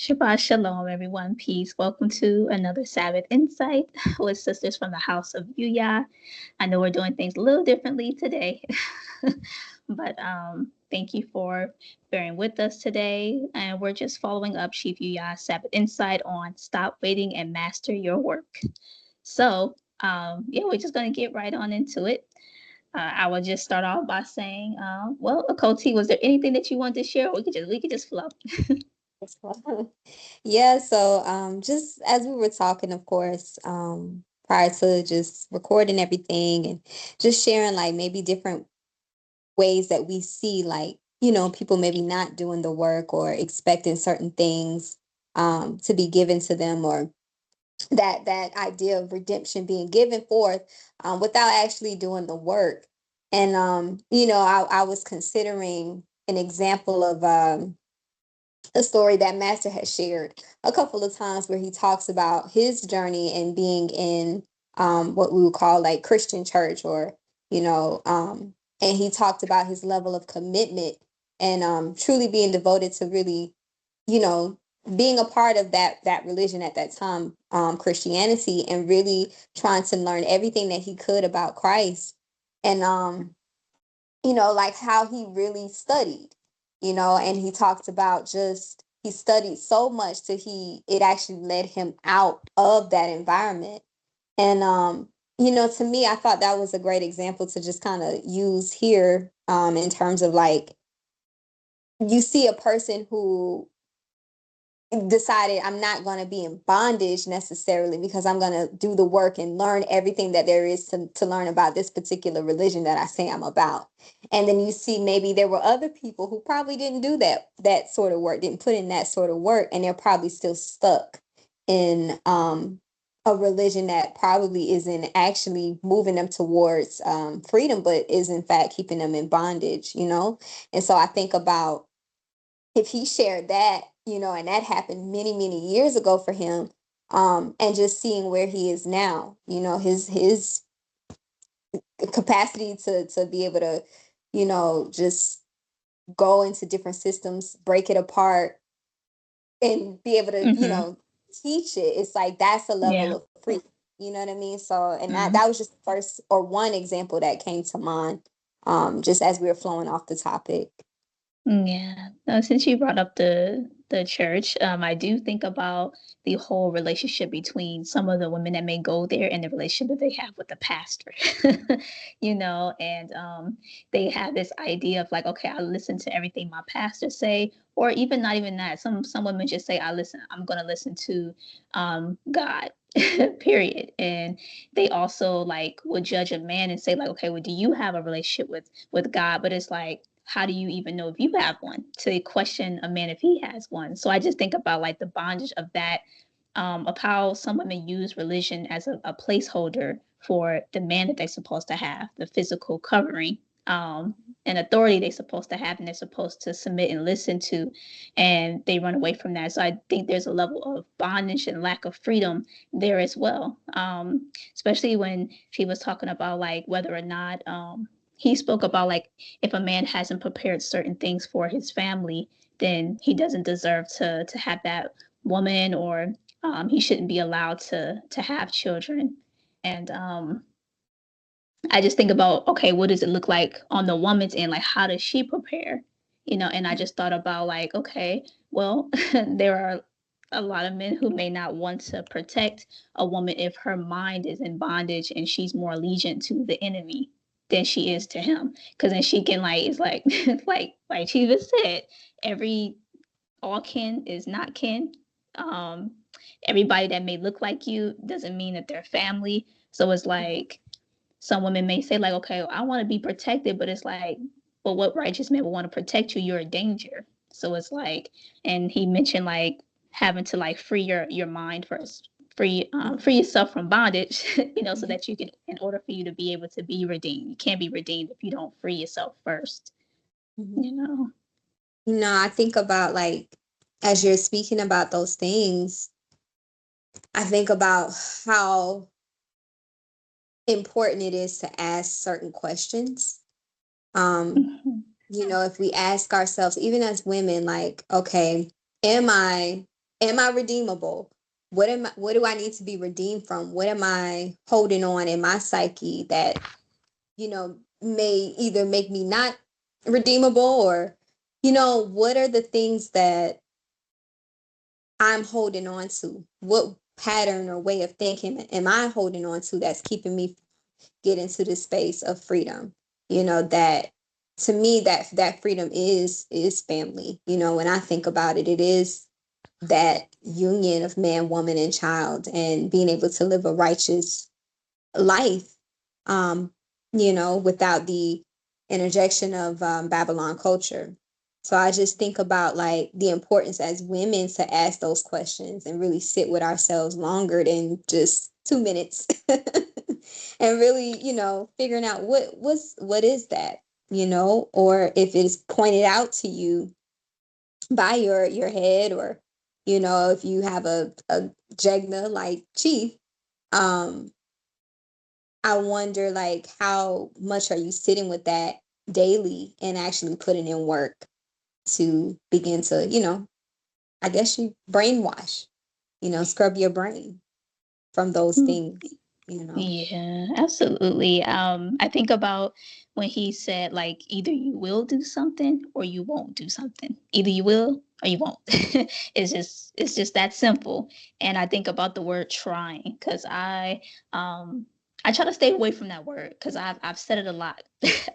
Shabbat Shalom, everyone. Peace. Welcome to another Sabbath Insight with Sisters from the House of Yuya. I know we're doing things a little differently today, but thank you for bearing with us today. And we're just following up Chief Yuya's Sabbath Insight on Stop Waiting and Master Your Work. So, yeah, we're just going to get right on into it. I will just start off by saying, well, Akoti, was there anything that you wanted to share? Or we could just flow. Yeah, so just as we were talking, of course, prior to just recording everything and just sharing like maybe different ways that we see like, people maybe not doing the work or expecting certain things to be given to them, or that idea of redemption being given forth without actually doing the work. And I was considering an example of a story that Master has shared a couple of times where he talks about his journey and being in what we would call like Christian church, or you know, and he talked about his level of commitment and truly being devoted to really, you know, being a part of that religion at that time, Christianity, and really trying to learn everything that he could about Christ. And like how he really studied, and he talked about just he studied so much till it actually led him out of that environment. And to me, I thought that was a great example to just kind of use here, in terms of like you see a person who decided I'm not going to be in bondage necessarily because I'm going to do the work and learn everything that there is to learn about this particular religion that I say I'm about. And then you see maybe there were other people who probably didn't do that sort of work, didn't put in that sort of work, and they're probably still stuck in a religion that probably isn't actually moving them towards freedom, but is in fact keeping them in bondage. And so I think about if he shared that, and that happened many, many years ago for him, and just seeing where he is now, his capacity to be able to, just go into different systems, break it apart, and be able to, Mm-hmm. teach it. It's like that's a level Yeah. of freedom. You know what I mean? So, and that Mm-hmm. that was just the first or one example that came to mind, just as we were flowing off the topic. Yeah. Since you brought up the church, I do think about the whole relationship between some of the women that may go there and the relationship that they have with the pastor. And they have this idea of like, okay, I listen to everything my pastor say, or even not even that. Some women just say, I'm gonna listen to God. Period. And they also like would judge a man and say like, okay, well, do you have a relationship with God? But it's like, how do you even know if you have one, to question a man if he has one? So I just think about like the bondage of that, of how some women use religion as a placeholder for the man that they're supposed to have, the physical covering, and authority they're supposed to have and they're supposed to submit and listen to, and they run away from that. So I think there's a level of bondage and lack of freedom there as well, especially when she was talking about like whether or not he spoke about like if a man hasn't prepared certain things for his family, then he doesn't deserve to have that woman, or he shouldn't be allowed to have children. And I just think about, okay, what does it look like on the woman's end? Like, how does she prepare? And I just thought about like, okay, well, there are a lot of men who may not want to protect a woman if her mind is in bondage and she's more allegiant to the enemy than she is to him. Because then she can like, it's like, like Chiva said, every all kin is not kin. Um, Everybody that may look like you doesn't mean that they're family. So it's like some women may say like, okay, I want to be protected, but it's like, well, what righteous man would want to protect you? You're a danger. So it's like, and he mentioned like having to like free your mind first, free yourself from bondage, so that you can, in order for you to be able to be redeemed. You can't be redeemed if you don't free yourself first. Mhm. You know. I think about like as you're speaking about those things, I think about how important it is to ask certain questions. Um, Mhm. if we ask ourselves, even as women, like, okay, am I? Am I redeemable? What do I need to be redeemed from? What am I holding on in my psyche that, may either make me not redeemable, or, what are the things that I'm holding on to? What pattern or way of thinking am I holding on to that's keeping me get into this space of freedom? That, to me, that freedom is family. When I think about it, it is that union of man, woman, and child, and being able to live a righteous life, um, without the interjection of Babylon culture. So I just think about like the importance as women to ask those questions and really sit with ourselves longer than just 2 minutes, and really, figuring out what is that, or if it's pointed out to you by your head, or if you have a jegna like chief. um I wonder, like, how much are you sitting with that daily and actually putting in work to begin to, I guess you brainwash, scrub your brain from those things, you know. Yeah, absolutely. I think about when he said, like, either you will do something or you won't do something. Either you will or you won't. It's just that simple. And I think about the word trying, because I try to stay away from that word because I've said it a lot.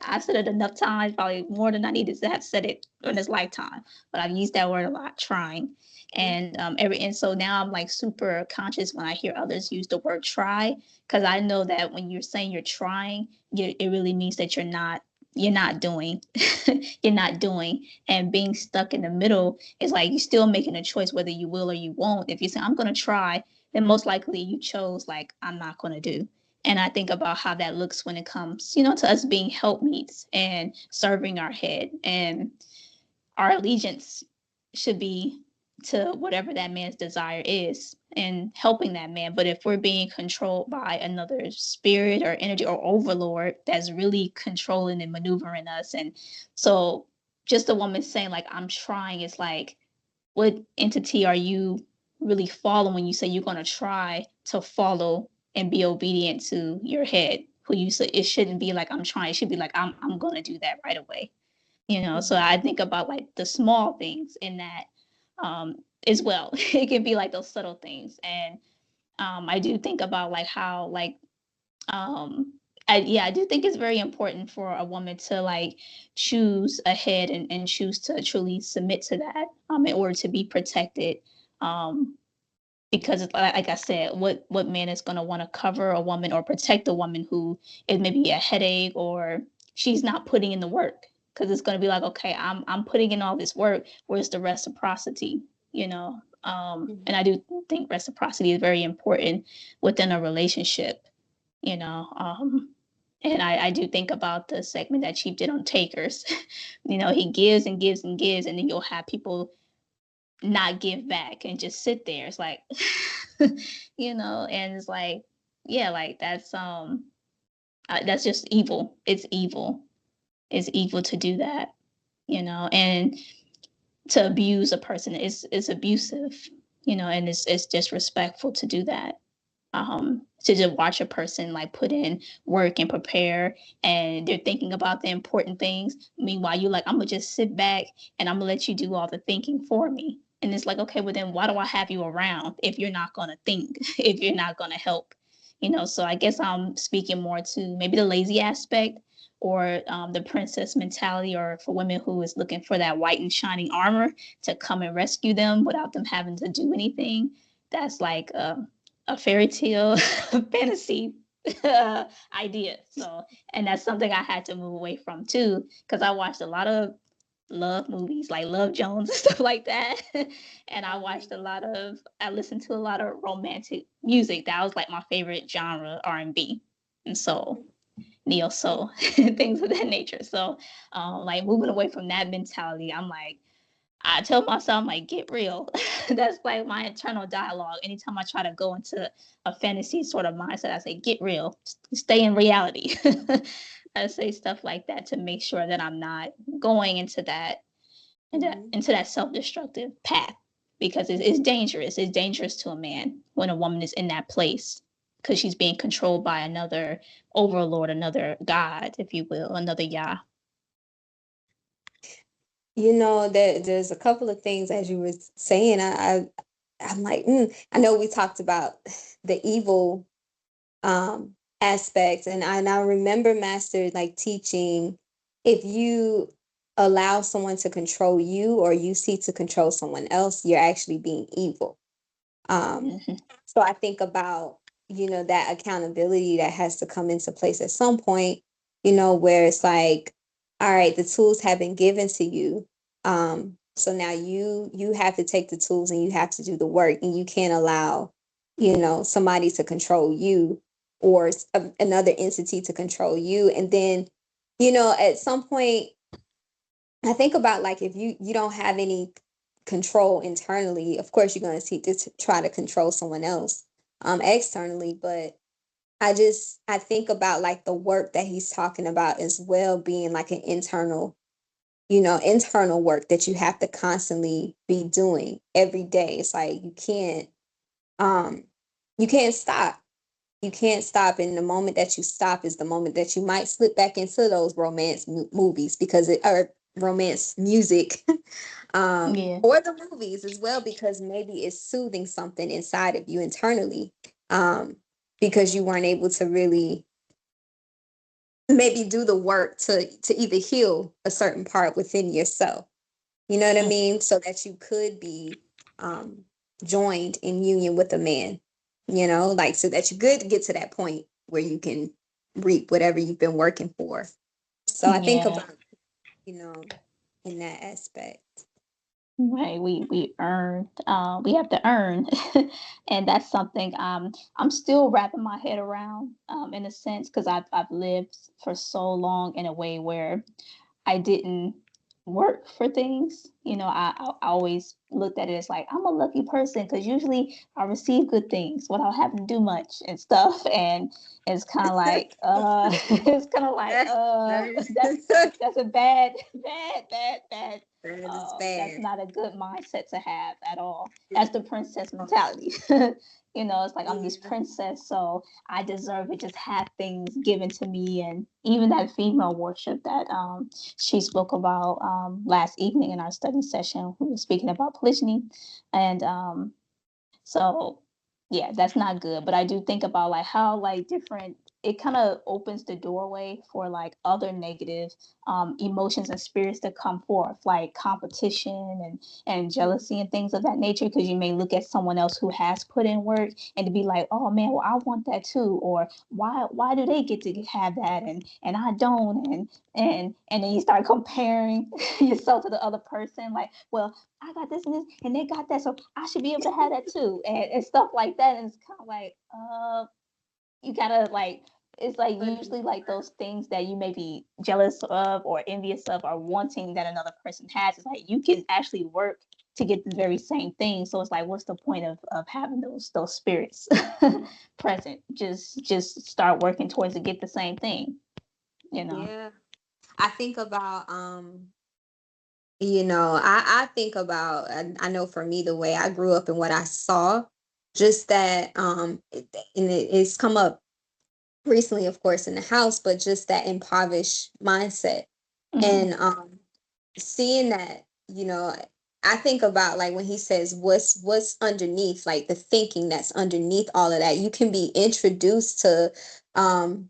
I've said it enough times, probably more than I needed to have said it in this lifetime. But I've used that word a lot, trying. And so now I'm like super conscious when I hear others use the word try, because I know that when you're saying you're trying, it really means that you're not doing. You're not doing. And being stuck in the middle is like you're still making a choice whether you will or you won't. If you say I'm going to try, then most likely you chose like I'm not going to do. And I think about how that looks when it comes, to us being helpmeets and serving our head. And our allegiance should be to whatever that man's desire is and helping that man. But if we're being controlled by another spirit or energy or overlord that's really controlling and maneuvering us, and so just a woman saying like I'm trying, is like, what entity are you really following when you say you're going to try to follow and be obedient to your head, who you say? It shouldn't be like I'm trying, it should be like I'm going to do that right away. So Mhm. I think about like the small things in that, as well. It can be like those subtle things. And I do think about like how like um I do think it's very important for a woman to like choose ahead, and choose to truly submit to that, in order to be protected. Um because like I said, what man is going to want to cover a woman or protect a woman who is maybe a headache, or she's not putting in the work? Because it's going to be like, okay, I'm putting in all this work. Where's the reciprocity? And I do think reciprocity is very important within a relationship. You know, and I do think about the segment that Chief did on takers. He gives and gives and gives, and then you'll have people not give back and just sit there. It's like, and it's like, yeah, like that's just evil. It's evil. It's evil to do that, and to abuse a person is abusive, and it's disrespectful to do that. To just watch a person like put in work and prepare, and they're thinking about the important things. Meanwhile, you like, I'm gonna just sit back and I'm gonna let you do all the thinking for me. And it's like, okay, well then why do I have you around if you're not gonna think, if you're not gonna help? So I guess I'm speaking more to maybe the lazy aspect, or the princess mentality, or for women who is looking for that white and shining armor to come and rescue them without them having to do anything. That's like a fairy tale fantasy idea. So, and that's something I had to move away from too, because I watched a lot of love movies like Love Jones and stuff like that. And I listened to a lot of romantic music. That was like my favorite genre, R&B and soul, neo soul, things of that nature. So, like moving away from that mentality, I'm like, I tell myself, I'm like, get real. That's like my internal dialogue. Anytime I try to go into a fantasy sort of mindset, I say, get real, stay in reality. I say stuff like that to make sure that I'm not going into that Mhm. into that self destructive path. because it's dangerous. It's dangerous to a man when a woman is in that place because she's being controlled by another overlord, another god, if you will, another Yah. There's a couple of things as you were saying. I'm like, I know we talked about the evil aspects, and I remember Master like teaching, if you allow someone to control you or you seek to control someone else, you're actually being evil. Um, Mm-hmm. so I think about, that accountability that has to come into place at some point, where it's like, all right, the tools have been given to you. So now you have to take the tools and you have to do the work, and you can't allow, somebody to control you, or another entity to control you. And then, at some point, I think about, like, if you don't have any control internally, of course you're going to seek to try to control someone else externally. But I think about, like, the work that he's talking about as well, being like an internal work that you have to constantly be doing every day. It's like um you can't stop. You can't stop, and the moment that you stop is the moment that you might slip back into those romance movies, because it or romance music, Yeah. or the movies as well, because maybe it's soothing something inside of you internally, um, because you weren't able to really maybe do the work to either heal a certain part within yourself. You know what I mean? So that you could be um, joined in union with a man, like, so that you could get to that point where you can reap whatever you've been working for. So I think Yeah. about, you know, in that aspect. Right, we have to earn, and that's something I'm still wrapping my head around, in a sense, because I've lived for so long in a way where I didn't work for things. I always looked at it as like I'm a lucky person because usually I receive good things without having to do much and stuff. And it's kind of like, it's kind of like, that's that that's a bad, bad. is That's bad. not a good mindset to have at all. That's the princess mentality. It's like I'm this Yeah. princess, so I deserve to just have things given to me. And even that female worship that she spoke about last evening in our study session, we were speaking about polygyny. And so yeah, that's not good. But I do think about like how like different it kind of opens the doorway for like other negative emotions and spirits to come forth, like competition and jealousy and things of that nature. Because you may look at someone else who has put in work and to be like, oh man, well I want that too, or why do they get to have that and I don't, and then you start comparing yourself to the other person, like, well, I got this and this, and they got that, so I should be able to have that too, and stuff like that. And it's kind of like, you gotta like, it's like usually like those things that you may be jealous of or envious of or wanting that another person has. It's like you can actually work to get the very same thing. So it's like, what's the point of having those spirits present? Just start working towards to get the same thing. You know. Yeah. I think about I think about, I know for me, the way I grew up and what I saw, just that and it's come up recently, of course, in the house, but just that impoverished mindset. Mm-hmm. And seeing that, I think about, like, when he says what's underneath, like the thinking that's underneath all of that. You can be introduced to um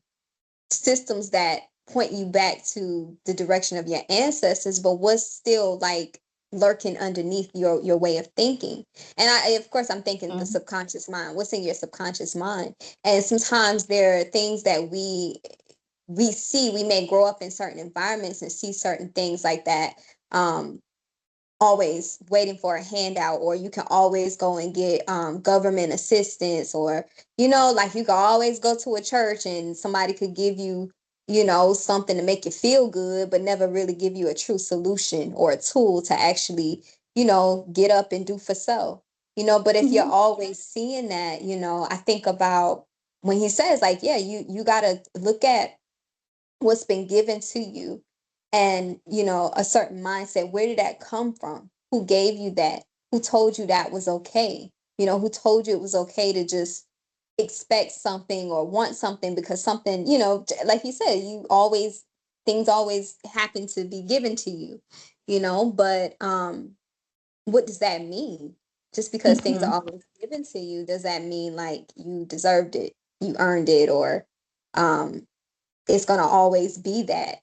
systems that point you back to the direction of your ancestors, but what's still, like, lurking underneath your way of thinking. And of course, I'm thinking the Mm-hmm. subconscious mind. What's in your subconscious mind? And sometimes there are things that we see. We may grow up in certain environments and see certain things like that, um always waiting for a handout, or you can always go and get government assistance, or like, you can always go to a church and somebody could give you, something to make you feel good, but never really give you a true solution or a tool to actually, get up and do for self. But if you're Mm-hmm. always seeing that, I think about when he says, like, yeah, you got to look at what's been given to you, and a certain mindset. Where did that come from? Who gave you that? who told you that was okay? Who told you it was okay to just expect something or want something because something, like you said, things always happen to be given to you, but what does that mean? Just because things are Mhm. always given to you, does that mean like you deserved it, you earned it, or um it's gonna always be that?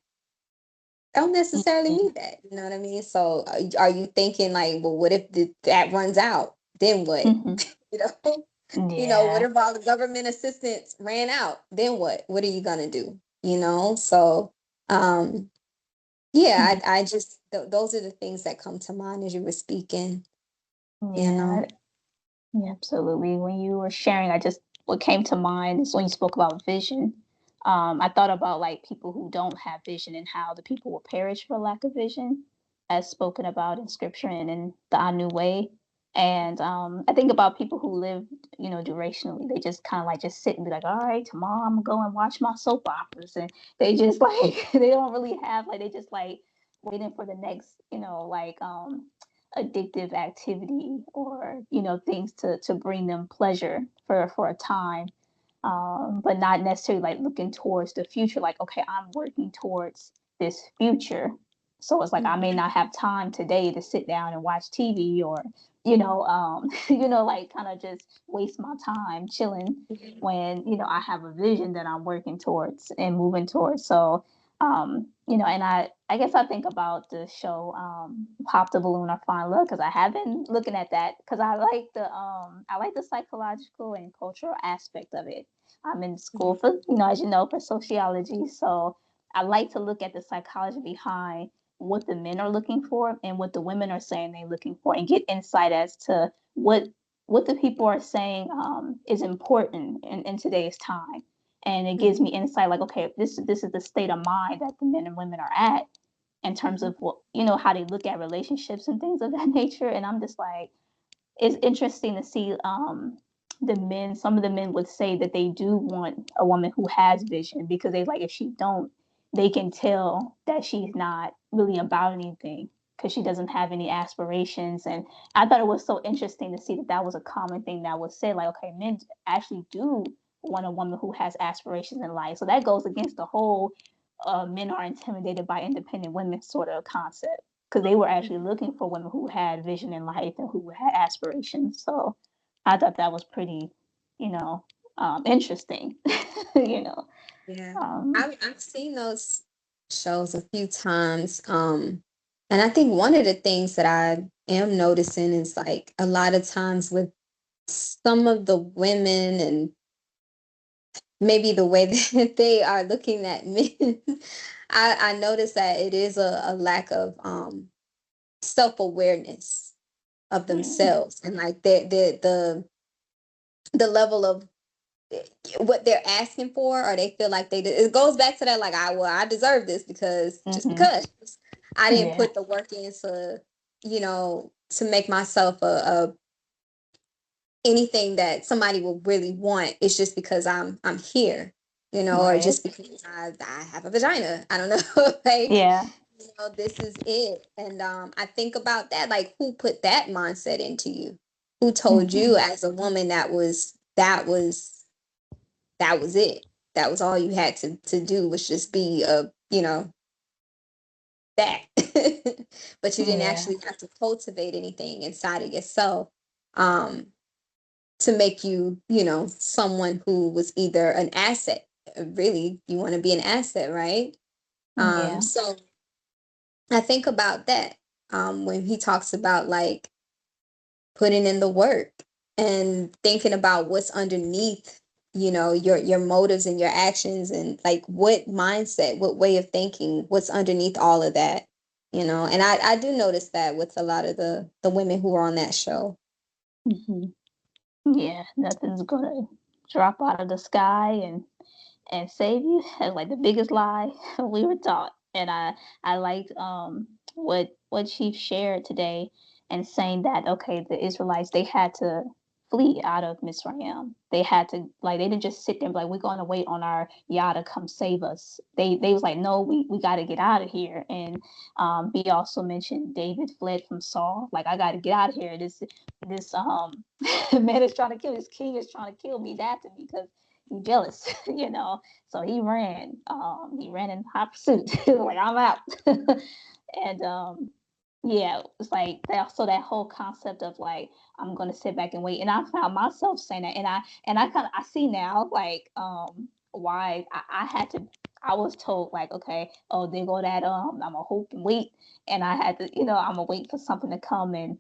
Don't necessarily Mhm. mean that. You know what I mean? So are you thinking like, well, what if that runs out? Then what? Mhm. you know, what Yeah. if all the government assistance ran out? Then what? What are you gonna do? So um, yeah, Mhm. I just those are the things that come to mind as you were speaking. You know. Yeah. Yeah, absolutely. When you were sharing, what came to mind is when you spoke about vision. I thought about like people who don't have vision and how the people will perish for lack of vision, as spoken about in scripture and in the I New Way. And I think about people who live, durationally. They just kind of like just sit and be like, all right, tomorrow I'm gonna go and watch my soap operas. And they just like, they don't really have, like, they just like waiting for the next, addictive activity or things to bring them pleasure for a time, but not necessarily like looking towards the future, like, okay, I'm working towards this future, so it's like I may Mhm. not have time today to sit down and watch TV, or like kind of just waste my time chilling Mhm. when I have a vision that I'm working towards and moving towards. So and I guess I think about the show, Pop the Balloon or Find Love, because I have been looking at that because I like the psychological and cultural aspect of it. I'm in school for, as you know, for sociology, so I like to look at the psychology behind what the men are looking for and what the women are saying they're looking for, and get insight as to what the people are saying is important in today's time. And it gives me Mhm. insight, like, okay, this is the state of mind that the men and women are at in terms Mhm. of what, how they look at relationships and things of that nature. And I'm just like, it's interesting to see some of the men would say that they do want a woman who has vision, because they like, if she don't, they can tell that she's not really about anything because she doesn't have any aspirations. And I thought it was so interesting to see that that was a common thing that was said, like, okay, men actually do want a woman who has aspirations in life. So that goes against the whole men are intimidated by independent women sort of concept, because they were actually looking for women who had vision in life and who had aspirations. So I thought that was pretty, you know, interesting. you know, Yeah, um, I've seen those shows a few times. And I think one of the things that I am noticing is like a lot of times with some of the women and maybe the way that they are looking at men, I notice that it is a lack of self-awareness of mm, themselves and like the level of what they're asking for, or they feel like it goes back to that, like, I deserve this because just mm-hmm, because I didn't yeah, put the work in to make myself a anything that somebody will really want. It's just because I'm here, or right, just because I have a vagina. I don't know. Like, yeah, this is it. And I think about that, like, who put that mindset into you? Who told mm-hmm, you as a woman that was it? That was all you had to do, was just be that. But you didn't yeah, actually have to cultivate anything inside of yourself, um, to make you, someone who was either an asset. Really, you want to be an asset, right? yeah, So I think about that, when he talks about like putting in the work and thinking about what's underneath, your motives and your actions, and like what mindset, what way of thinking, what's underneath all of that. And I do notice that with a lot of the women who are on that show. hmm, yeah. Nothing's gonna drop out of the sky and save you. That's like the biggest lie we were taught. And I liked what Chief shared today, and saying that, okay, the Israelites, they had to flee out of Misraim. They had to like they didn't just sit there and be like, we're gonna wait on our Yah to come save us. They was like, no, we gotta get out of here. And B also mentioned David fled from Saul. Like, I gotta get out of here. This man is trying to kill, this king is trying to kill me, after me because he's jealous, you know. So he ran. He ran in hot pursuit. Like, I'm out. And yeah, it's like that. So that whole concept of like, I'm gonna sit back and wait. And I found myself saying that, and I kind of I see now like why I had to. I was told like, okay, oh, they go that I'm gonna hope and wait, and I had to, I'm gonna wait for something to come and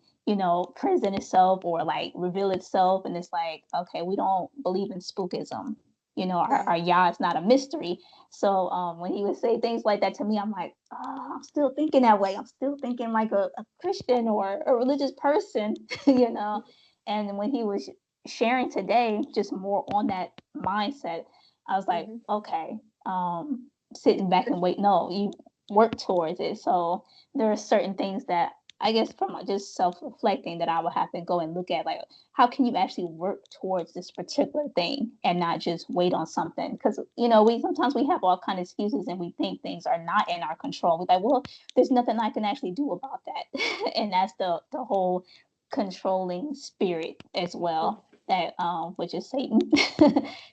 present itself or like reveal itself, and it's like, okay, we don't believe in spookism. Our Right. Yah is not a mystery. So when he would say things like that to me, I'm like, oh, I'm still thinking that way. I'm still thinking like a Christian or a religious person, you know. And when he was sharing today, just more on that mindset, I was like, Mm-hmm. okay, sitting back and wait. No, you work towards it. So there are certain things that I guess from just self reflecting that I would have to go and look at, like, how can you actually work towards this particular thing and not just wait on something? Because we sometimes we have all kind of excuses and we think things are not in our control. We're like, well, there's nothing I can actually do about that. And that's the whole controlling spirit as well, that which is Satan,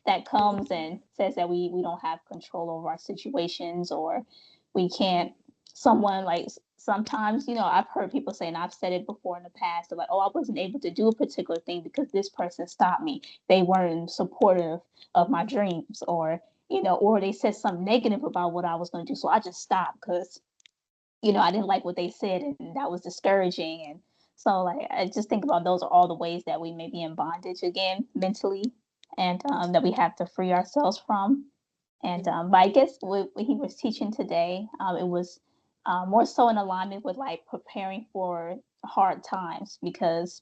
that comes and says that we don't have control over our situations, or we can't. Someone like, sometimes, I've heard people say, and I've said it before in the past, they're like, oh, I wasn't able to do a particular thing because this person stopped me. They weren't supportive of my dreams, or they said something negative about what I was going to do, so I just stopped because I didn't like what they said, and that was discouraging. And so, like, I just think about those are all the ways that we may be in bondage again mentally, and that we have to free ourselves from. And but I guess what he was teaching today, it was more so in alignment with like preparing for hard times, because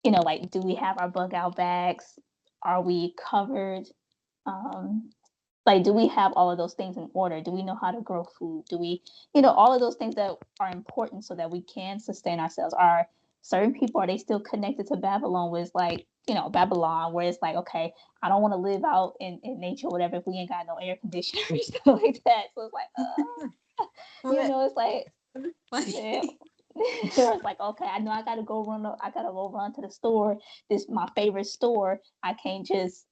like, do we have our bug out bags? Are we covered? Um, like, do we have all of those things in order? Do we know how to grow food? Do we, all of those things that are important so that we can sustain ourselves? Are certain people, are they still connected to Babylon, where it's like, Babylon, where it's like, okay, I don't want to live out in nature or whatever if we ain't got no air conditioner or stuff like that. So it's like, What? it's like, yeah. Funny. It's like, okay, I know I gotta go run. I gotta go run to the store. This my favorite store. I can't just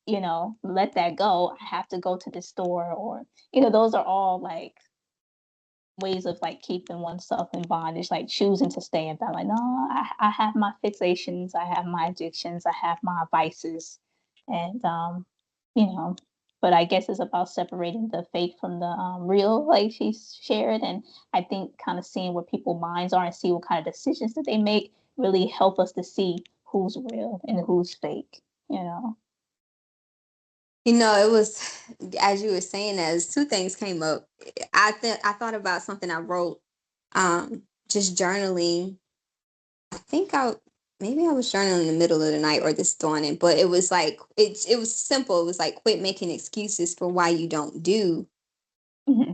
let that go. I have to go to the store, or those are all like ways of like keeping oneself in bondage, like choosing to stay in that. Like, no, I have my fixations, I have my addictions, I have my vices, and you know. But I guess it's about separating the fake from the real, like she shared, and I think kind of seeing what people's minds are and see what kind of decisions that they make really help us to see who's real and who's fake. You know. It was as you were saying, as two things came up. I thought about something I wrote, just journaling. I think I maybe I was journaling in the middle of the night or this dawning, but it was like it was simple. It was like, quit making excuses for why you don't do Hmm.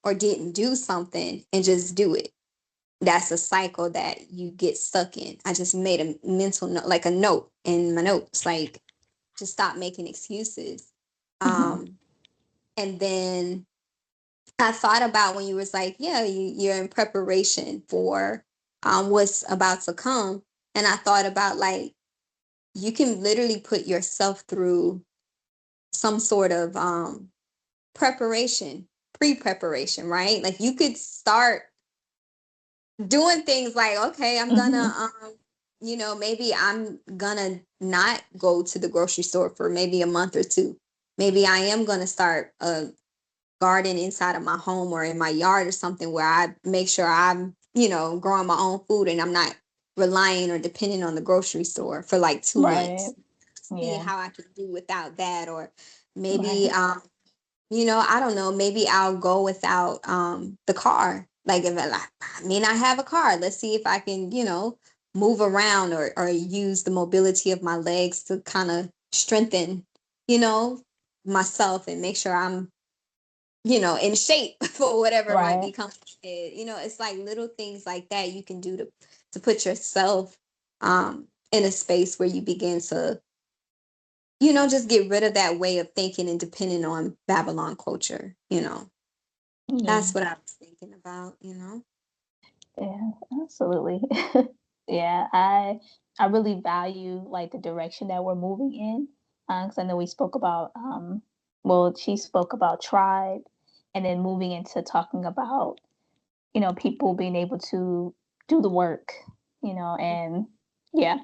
or didn't do something, and just do it. That's a cycle that you get stuck in. I just made a mental note, like a note in my notes, like, just stop making excuses. Hmm. Um, and then I thought about when you was like, yeah, you're in preparation for what's about to come. And I thought about, like, you can literally put yourself through some sort of preparation, pre-preparation, right? Like, you could start doing things like, okay, I'm gonna Hmm. maybe I'm gonna not go to the grocery store for maybe a month or two. Maybe I am gonna start a garden inside of my home or in my yard or something, where I make sure I'm growing my own food, and I'm not relying or depending on the grocery store for like 2 months. Right. See Yeah. how I can do without that. Or maybe Right. I don't know, maybe I'll go without the car. Like, if I mean, I have a car, let's see if I can, move around, or use the mobility of my legs to kind of strengthen, you know, myself, and make sure I'm, in shape for whatever might Right. be coming ahead. It's like little things like that you can do to put yourself in a space where you begin to, you know, just get rid of that way of thinking and depending on Babylon culture, you know. Yeah. That's what I was thinking about, you know. Yeah, absolutely. Yeah, I really value like the direction that we're moving in. Because I know we spoke about well, she spoke about tribe, and then moving into talking about people being able to do the work, and yeah.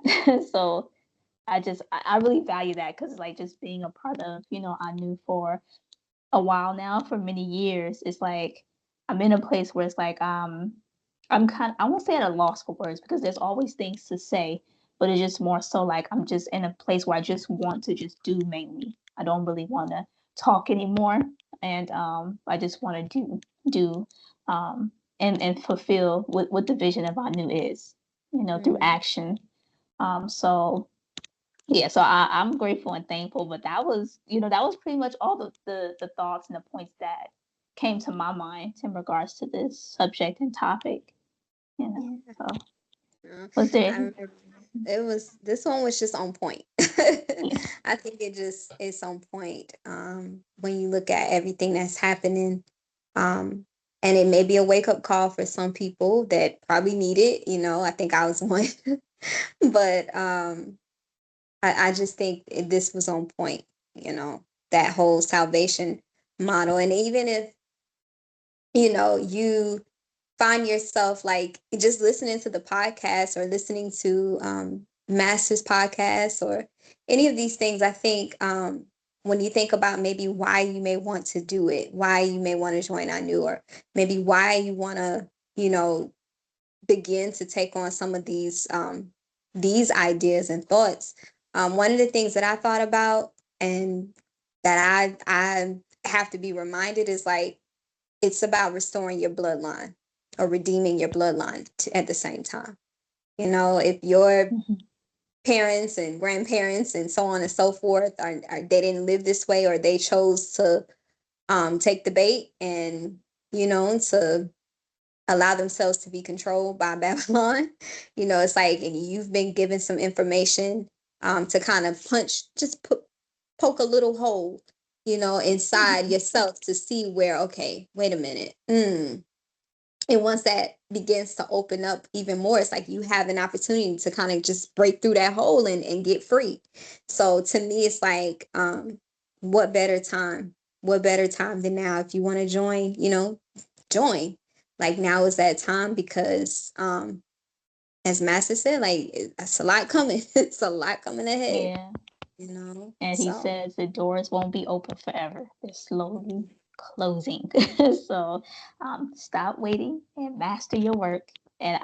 So I really value that because like just being a part of I knew for a while now, for many years, it's like I'm in a place where it's like I'm kind I won't say at a loss for words because there's always things to say, but it's just more so like I'm just in a place where I just want to just do mainly. I don't really want to talk anymore, and I just want to do um and fulfill what the vision of Anu is, through Mm-hmm. action. So yeah, so I'm grateful and thankful, but that was pretty much all the thoughts and the points that came to my mind in regards to this subject and topic. Yeah. So was there? I remember it was this one was just on point. Yeah. I think it just is on point. When you look at everything that's happening, um, and it may be a wake up call for some people that probably need it. You know, I think I was one, but I just think this was on point. You know, that whole salvation model, and even if you know you find yourself like just listening to the podcast or listening to Master's podcast or any of these things, I think when you think about maybe why you may want to do it, why you may want to join Anu, or maybe why you want to, you know, begin to take on some of these ideas and thoughts. One of the things that I thought about and that I have to be reminded is like it's about restoring your bloodline or redeeming your bloodline at the same time. You know, if your Mhm. parents and grandparents and so on and so forth are they didn't live this way or they chose to take the bait and you know to allow themselves to be controlled by Babylon, you know, it's like and you've been given some information to kind of poke a little hole, you know, inside Mhm. yourself to see where okay, wait a minute. And once that begins to open up even more, it's like you have an opportunity to kind of just break through that hole and get free. So to me, it's like, what better time? What better time than now? If you want to join, you know, join. Like now is that time because, as Master said, like it's a lot coming. It's a lot coming ahead, Yeah. you know. And he So says the doors won't be open forever. They're slowly closing. So stop waiting and master your work. And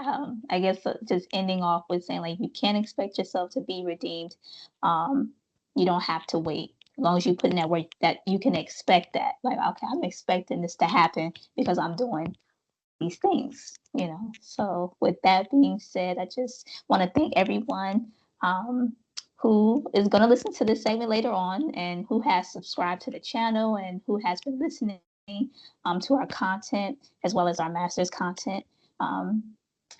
I guess just ending off with saying, like, you can't expect yourself to be redeemed. Um, you don't have to wait. As long as you put in that work, that you can expect that. Like, okay, I'm expecting this to happen because I'm doing these things. So with that being said, I just want to thank everyone who is going to listen to this segment later on and who has subscribed to the channel and who has been listening to our content as well as our master's content. Um,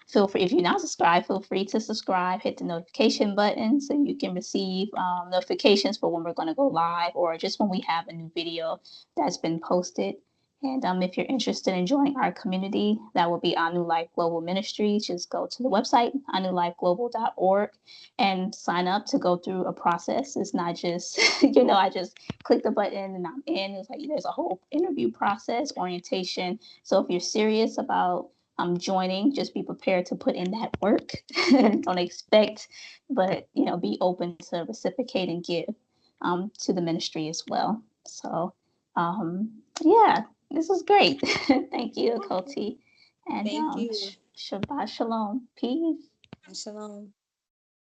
Feel free, if you're not subscribed, feel free to subscribe, hit the notification button so you can receive notifications for when we're going to go live or just when we have a new video that's been posted. And if you're interested in joining our community, that will be Anu Life Global Ministries. Just go to the website, anulifeglobal.org, and sign up to go through a process. It's not just, I just click the button and I'm in. It's like there's a whole interview process, orientation. So if you're serious about joining, just be prepared to put in that work. Don't expect, but be open to reciprocate and give to the ministry as well. So, yeah, this is great. Thank you, Koti, and thank you. Shabbat Shalom. Peace. Shalom.